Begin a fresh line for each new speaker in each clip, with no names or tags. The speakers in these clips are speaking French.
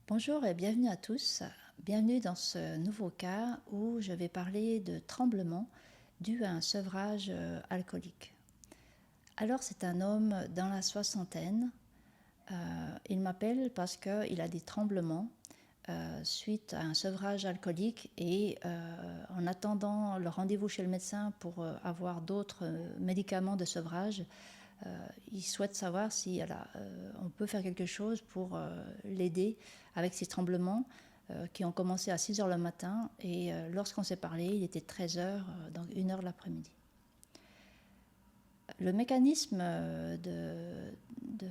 Bonjour et bienvenue à tous. Bienvenue dans ce nouveau cas où je vais parler de tremblement dû à un sevrage alcoolique. Alors c'est un homme dans la soixantaine. Il m'appelle parce qu'il a des tremblements suite à un sevrage alcoolique et en attendant le rendez-vous chez le médecin pour avoir d'autres médicaments de sevrage, il souhaite savoir si on peut faire quelque chose pour l'aider avec ces tremblements qui ont commencé à 6 heures le matin et lorsqu'on s'est parlé, il était 13 heures, donc 1 heure l'après-midi. Le mécanisme de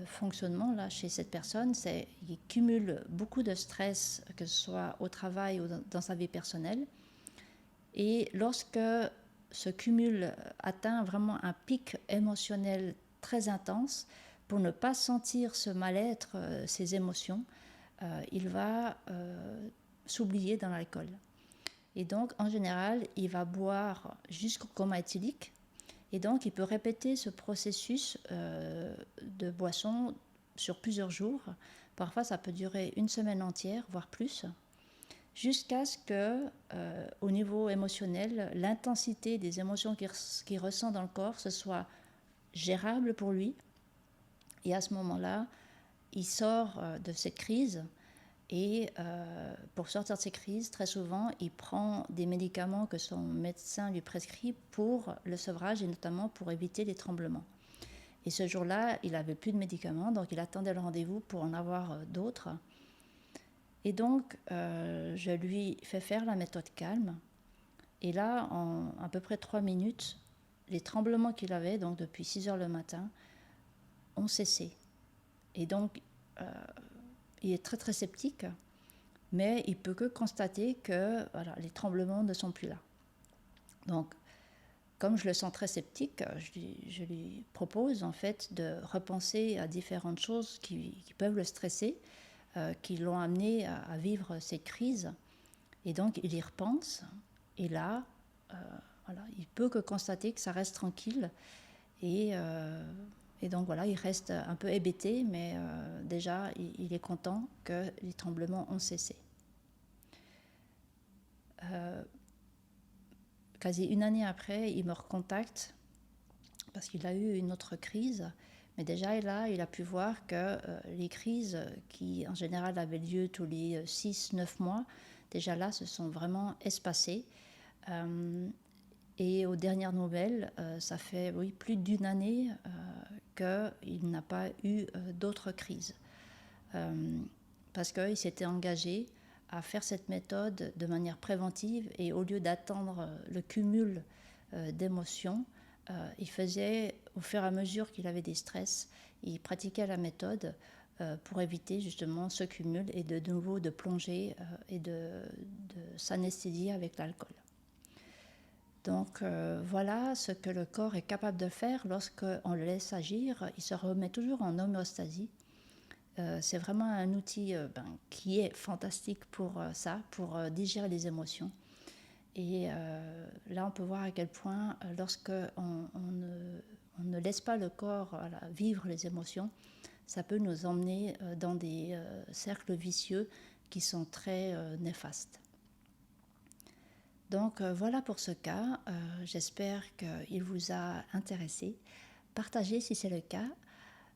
fonctionnement là, chez cette personne, c'est qu'il cumule beaucoup de stress, que ce soit au travail ou dans sa vie personnelle. Et lorsque ce cumul atteint vraiment un pic émotionnel très intense, pour ne pas sentir ce mal-être, ces émotions, il va s'oublier dans l'alcool. Et donc, en général, il va boire jusqu'au coma éthylique. Et donc, il peut répéter ce processus de boisson sur plusieurs jours. Parfois, ça peut durer une semaine entière, voire plus, jusqu'à ce que, au niveau émotionnel, l'intensité des émotions qu'il ressent dans le corps, ce soit gérable pour lui. Et à ce moment-là, il sort de cette crise. Et pour sortir de ces crises, très souvent, il prend des médicaments que son médecin lui prescrit pour le sevrage et notamment pour éviter les tremblements. Et ce jour-là, il n'avait plus de médicaments, donc il attendait le rendez-vous pour en avoir d'autres. Et donc, je lui fais faire la méthode calme. Et là, en à peu près 3 minutes, les tremblements qu'il avait, donc depuis 6 heures le matin, ont cessé. Et donc, il est très très sceptique, mais il peut que constater que voilà, les tremblements ne sont plus là. Donc, comme je le sens très sceptique, je lui propose en fait de repenser à différentes choses qui peuvent le stresser, qui l'ont amené à vivre ces crises. Et donc, il y repense. Et là, voilà, il peut que constater que ça reste tranquille. Et donc voilà, il reste un peu hébété, mais déjà, il est content que les tremblements ont cessé. Quasi une année après, il me recontacte parce qu'il a eu une autre crise. Mais déjà, là, il a pu voir que les crises qui, en général, avaient lieu tous les 6-9 mois, déjà là, se sont vraiment espacées. Et aux dernières nouvelles, ça fait plus d'une année qu'il n'a pas eu d'autres crises. Parce qu'il s'était engagé à faire cette méthode de manière préventive et au lieu d'attendre le cumul d'émotions, il faisait, au fur et à mesure qu'il avait des stress, il pratiquait la méthode pour éviter justement ce cumul et de nouveau de plonger et de s'anesthésier avec l'alcool. Donc voilà ce que le corps est capable de faire lorsqu'on le laisse agir. Il se remet toujours en homéostasie. C'est vraiment un outil qui est fantastique pour ça, pour digérer les émotions. Et là, on peut voir à quel point, lorsque on ne laisse pas le corps vivre les émotions, ça peut nous emmener dans des cercles vicieux qui sont très néfastes. Donc voilà pour ce cas. J'espère qu'il vous a intéressé. Partagez si c'est le cas.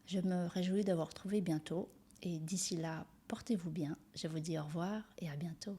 Je me réjouis de vous retrouver bientôt. Et d'ici là, portez-vous bien. Je vous dis au revoir et à bientôt.